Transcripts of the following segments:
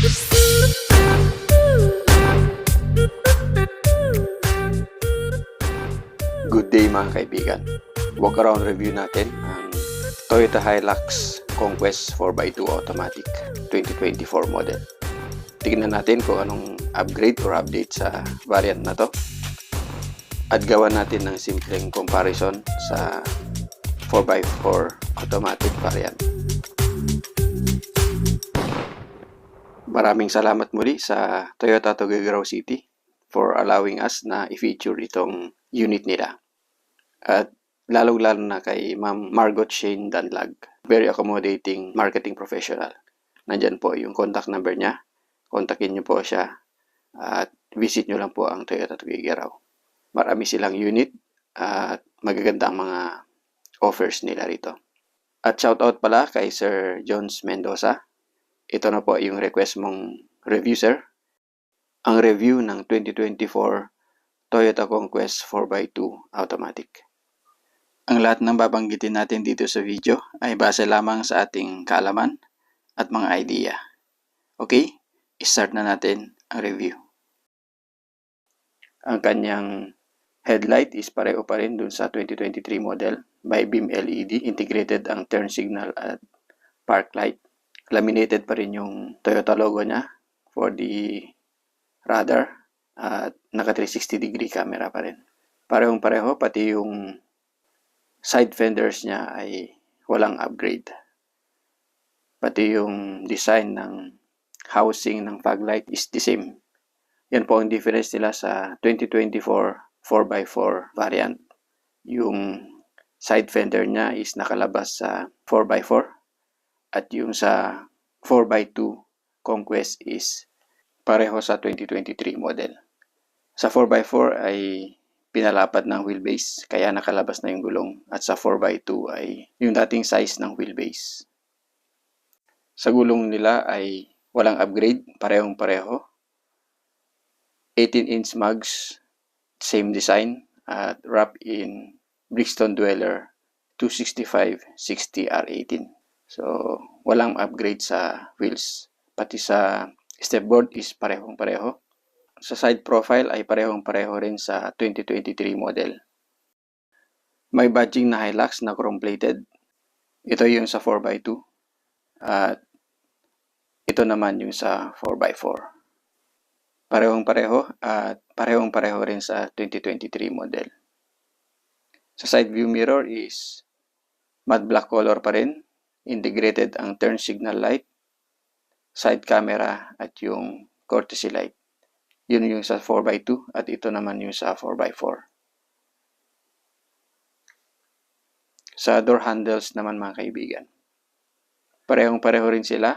Good day mga kaibigan. Walk around review natin ang Toyota Hilux Conquest 4x2 Automatic 2024 model. Tingnan natin kung anong upgrade or update sa variant na to. At gawa natin ng simpleng comparison sa 4x4 automatic variant. Maraming salamat muli sa Toyota Tuguegarao City for allowing us na i-feature itong unit nila. At lalong-lalo na kay Ma'am Margot Shane Danlag, very accommodating marketing professional. Nandyan po yung contact number niya. Kontakin niyo po siya at visit niyo lang po ang Toyota Tuguegarao. Marami silang unit at magaganda ang mga offers nila rito. At shoutout pala kay Sir Jones Mendoza. Ito na po yung request mong review, sir. Ang review ng 2024 Toyota Conquest 4x2 Automatic. Ang lahat ng babanggitin natin dito sa video ay base lamang sa ating kaalaman at mga idea. Okay, start na natin ang review. Ang kanyang headlight is pareho pa rin dun sa 2023 model by beam LED. Integrated ang turn signal at park light. Laminated pa rin yung Toyota logo niya for the radar at naka 360 degree camera pa rin. Parehong pareho, pati yung side fenders niya ay walang upgrade. Pati yung design ng housing ng fog light is the same. Yan po ang difference nila sa 2024 4x4 variant. Yung side fender niya is nakalabas sa 4x4 at yung sa 4x2 Conquest is pareho sa 2023 model. Sa 4x4 ay pinalapad ng wheelbase kaya nakalabas na yung gulong at sa 4x2 ay yung dating size ng wheelbase. Sa gulong nila ay walang upgrade, parehong pareho. 18-inch mugs, same design at wrap in Brixton Dweller 265/60 R18. So walang upgrade sa wheels. Pati sa stepboard is parehong pareho. Sa side profile ay parehong pareho rin sa 2023 model. May badging na Hilux na chrome plated. Ito yung sa 4x2 at ito naman yung sa 4x4. Parehong pareho at parehong pareho rin sa 2023 model. Sa side view mirror is matte black color pa rin. Integrated ang turn signal light, side camera at yung courtesy light. Yun yung sa 4x2 at ito naman yung sa 4x4. Sa door handles naman mga kaibigan, parehong pareho rin sila.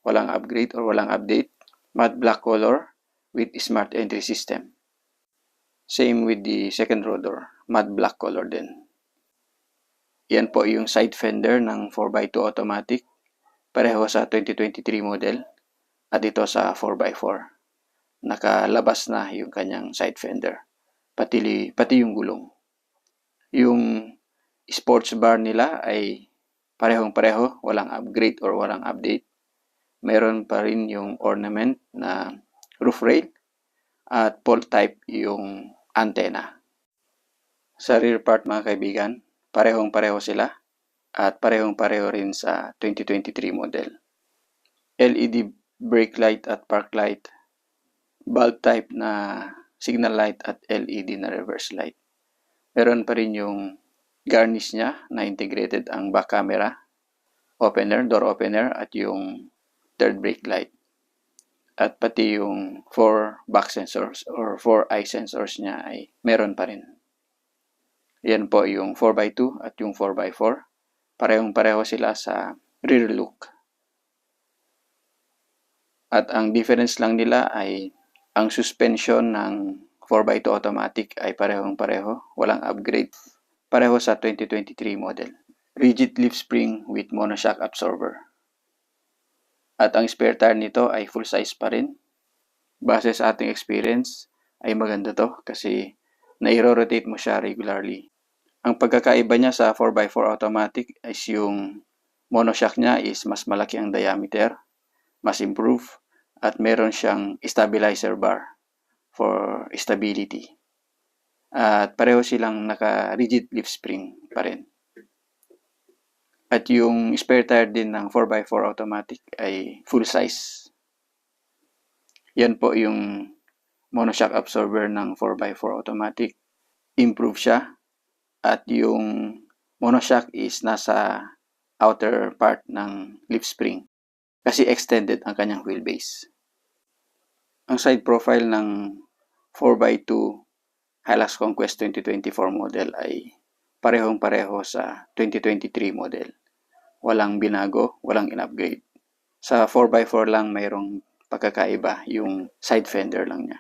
Walang upgrade or walang update. Matte black color with smart entry system. Same with the second row door, matte black color din. Yan po yung side fender ng 4x2 automatic. Pareho sa 2023 model at ito sa 4x4. Nakalabas na yung kanyang side fender. Pati yung gulong. Yung sports bar nila ay parehong pareho, walang upgrade or walang update. Meron pa rin yung ornament na roof rail at pole type yung antenna. Sa rear part mga kaibigan, parehong pareho sila at parehong pareho rin sa 2023 model. LED brake light at park light, bulb type na signal light at LED na reverse light. Meron pa rin yung garnish niya na integrated ang back camera, opener, door opener at yung third brake light. At pati yung 4 back sensors or 4 eye sensors niya ay meron pa rin. Yan po yung 4x2 at yung 4x4. Parehong pareho sila sa rear look. At ang difference lang nila ay ang suspension ng 4x2 automatic ay parehong pareho. Walang upgrade. Pareho sa 2023 model. Rigid leaf spring with monoshock absorber. At ang spare tire nito ay full size pa rin. Base sa ating experience ay maganda to kasi nai-rotate mo siya regularly. Ang pagkakaiba niya sa 4x4 automatic is yung monoshock niya is mas malaki ang diameter, mas improve at meron siyang stabilizer bar for stability. At pareho silang naka-rigid leaf spring pa rin. At yung spare tire din ng 4x4 automatic ay full size. Yan po yung monoshock absorber ng 4x4 automatic. Improve siya. At yung monoshock is nasa outer part ng leaf spring. Kasi extended ang kanyang wheelbase. Ang side profile ng 4x2 Hilux Conquest 2024 model ay parehong-pareho sa 2023 model. Walang binago, walang in-upgrade. Sa 4x4 lang mayroong pagkakaiba, yung side fender lang niya.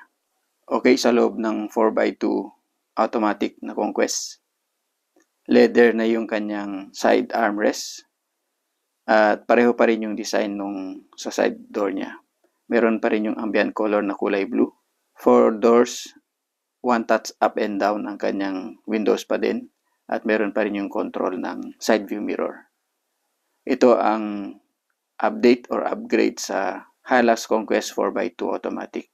Okay, sa loob ng 4x2 automatic na Conquest, leather na yung kanyang side armrest at pareho pa rin yung design nung sa side door niya. Meron pa rin yung ambient color na kulay blue. 4 doors, one touch up and down ang kanyang windows pa din at meron pa rin yung control ng side view mirror. Ito ang update or upgrade sa Hilux Conquest 4x2 automatic.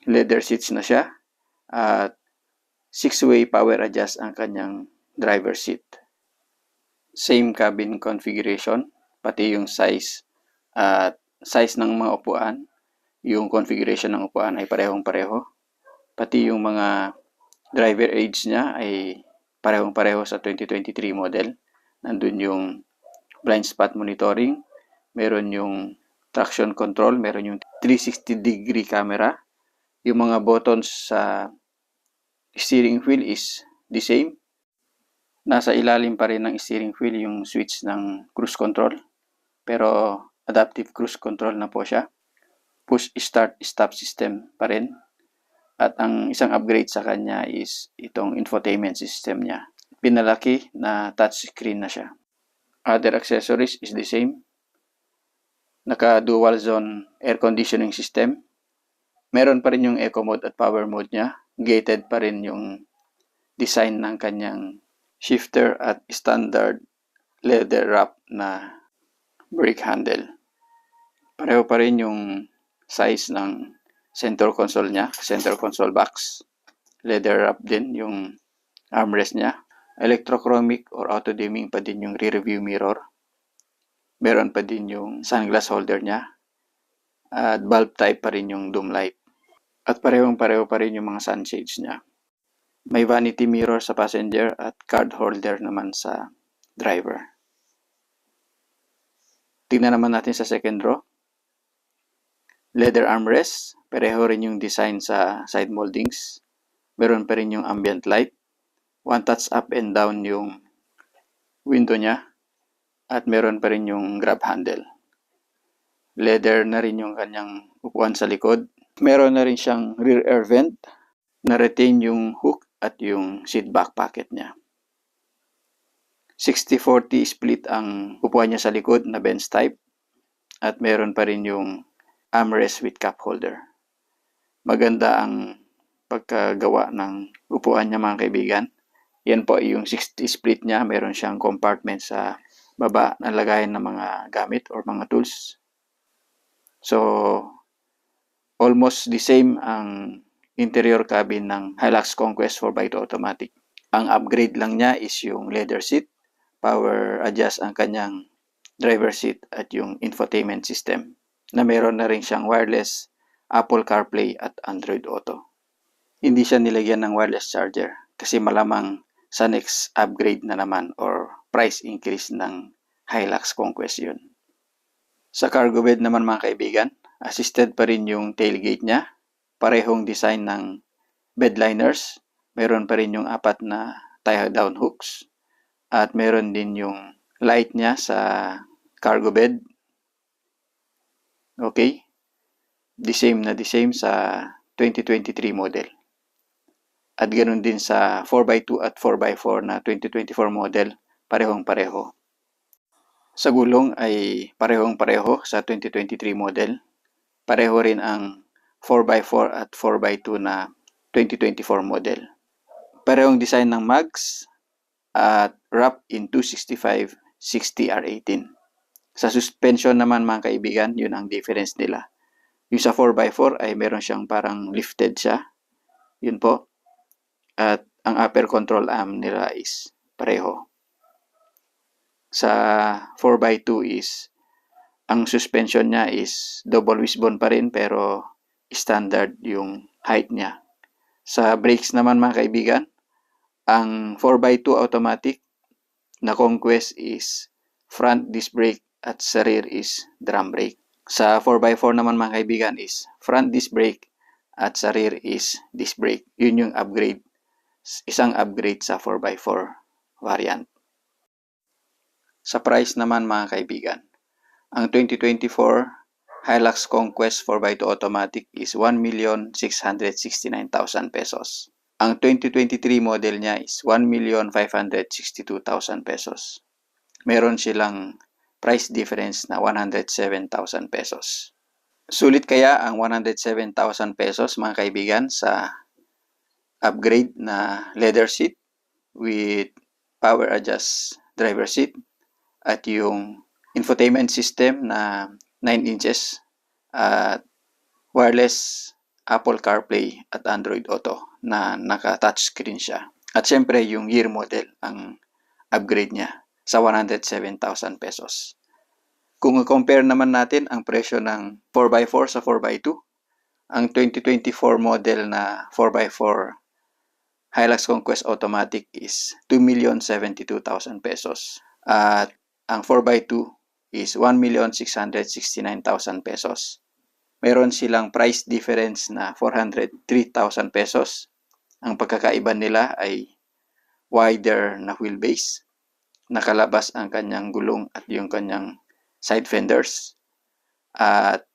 Leather seats na siya at 6-way power adjust ang kanyang driver seat. Same cabin configuration, pati yung size at size ng mga upuan, yung configuration ng upuan ay parehong-pareho. Pati yung mga driver aids niya ay parehong-pareho sa 2023 model. Nandun yung blind spot monitoring, meron yung traction control, meron yung 360-degree camera. Yung mga buttons sa steering wheel is the same. Nasa ilalim pa rin ng steering wheel yung switch ng cruise control. Pero adaptive cruise control na po siya. Push start stop system pa rin. At ang isang upgrade sa kanya is itong infotainment system niya. Pinalaki na touchscreen na siya. Other accessories is the same. Naka dual zone air conditioning system. Meron pa rin yung eco mode at power mode niya. Gated pa rin yung design ng kanyang shifter at standard leather wrap na brake handle. Pareho pa rin yung size ng center console niya, center console box. Leather wrap din yung armrest niya. Electrochromic or auto-dimming pa din yung rear view mirror. Meron pa din yung sunglass holder niya. At bulb type pa rin yung doom light. At parehong-pareho pa rin yung mga sunshades niya. May vanity mirror sa passenger at card holder naman sa driver. Tingnan naman natin sa second row. Leather armrest. Pareho rin yung design sa side moldings. Meron pa rin yung ambient light. One touch up and down yung window niya. At meron pa rin yung grab handle. Leather na rin yung kanyang upuan sa likod. Meron na rin siyang rear air vent na retain yung hook at yung seat back pocket niya. 60-40 split ang upuan niya sa likod na bench type. At meron pa rin yung armrest with cup holder. Maganda ang pagkagawa ng upuan niya mga kaibigan. Yan po yung 60 split niya. Meron siyang compartment sa baba na lagayan ng mga gamit or mga tools. So, almost the same ang interior cabin ng Hilux Conquest 4x2 automatic. Ang upgrade lang niya is yung leather seat, power adjust ang kanyang driver seat at yung infotainment system na meron na rin siyang wireless Apple CarPlay at Android Auto. Hindi siya nilagyan ng wireless charger kasi malamang sa next upgrade na naman or price increase ng Hilux Conquest yun. Sa cargo bed naman mga kaibigan, assisted pa rin yung tailgate niya. Parehong design ng bed liners. Meron pa rin yung 4 na tie down hooks. At meron din yung light niya sa cargo bed. Okay. The same sa 2023 model. At ganoon din sa 4x2 at 4x4 na 2024 model. Parehong-pareho. Sa gulong ay parehong-pareho sa 2023 model. Pareho rin ang 4x4 at 4x2 na 2024 model. Parehong design ng mags at wrap in 265 60 R18. Sa suspension naman mga kaibigan, yun ang difference nila. Yung sa 4x4 ay meron siyang parang lifted siya. Yun po. At ang upper control arm nila is pareho. Sa 4x2 is ang suspension niya is double wishbone pa rin pero standard yung height niya. Sa brakes naman mga kaibigan, ang 4x2 automatic na Conquest is front disc brake at sa rear is drum brake. Sa 4x4 naman mga kaibigan is front disc brake at sa rear is disc brake. Yun yung upgrade. Isang upgrade sa 4x4 variant. Sa price naman mga kaibigan, ang 2024 Hilux Conquest 4x2 automatic is 1,669,000 pesos. Ang 2023 model niya is 1,562,000 pesos. Meron silang price difference na 107,000 pesos. Sulit kaya ang 107,000 pesos mga kaibigan sa upgrade na leather seat with power adjust driver seat at yung infotainment system na 9 inches at wireless Apple CarPlay at Android Auto na naka-touchscreen siya. At syempre yung year model ang upgrade niya sa 107,000 pesos. Kung compare naman natin ang presyo ng 4x4 sa 4x2, ang 2024 model na 4x4 Hilux Conquest Automatic is 2,072,000 pesos. At ang 4x2 is 1,669,000 pesos. Meron silang price difference na 403,000 pesos. Ang pagkakaiba nila ay wider na wheelbase, nakalabas ang kanyang gulong at yung kanyang side fenders, at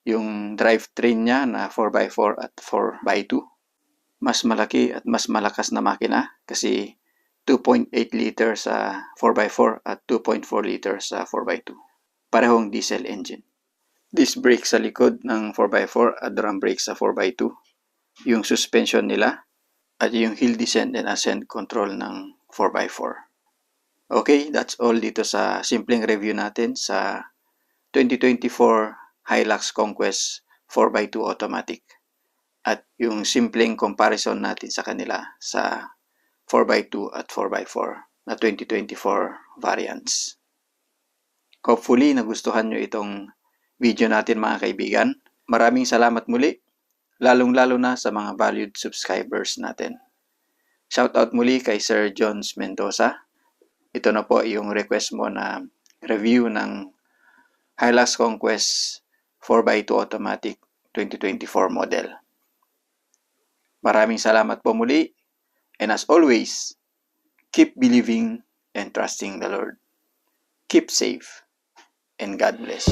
yung drivetrain niya na 4x4 at 4x2. Mas malaki at mas malakas na makina kasi 2.8 liter sa 4x4 at 2.4 liter sa 4x2. Parehong diesel engine. Disc brake sa likod ng 4x4 at drum brake sa 4x2. Yung suspension nila at yung hill descent and ascent control ng 4x4. Okay, that's all dito sa simpleng review natin sa 2024 Hilux Conquest 4x2 automatic. At yung simpleng comparison natin sa kanila sa 4x2 at 4x4 na 2024 variants. Hopefully, nagustuhan nyo itong video natin mga kaibigan. Maraming salamat muli, lalong-lalo na sa mga valued subscribers natin. Shoutout muli kay Sir Jones Mendoza. Ito na po yung request mo na review ng Hilux Conquest 4x2 Automatic 2024 model. Maraming salamat po muli. And as always, keep believing and trusting the Lord. Keep safe and God bless.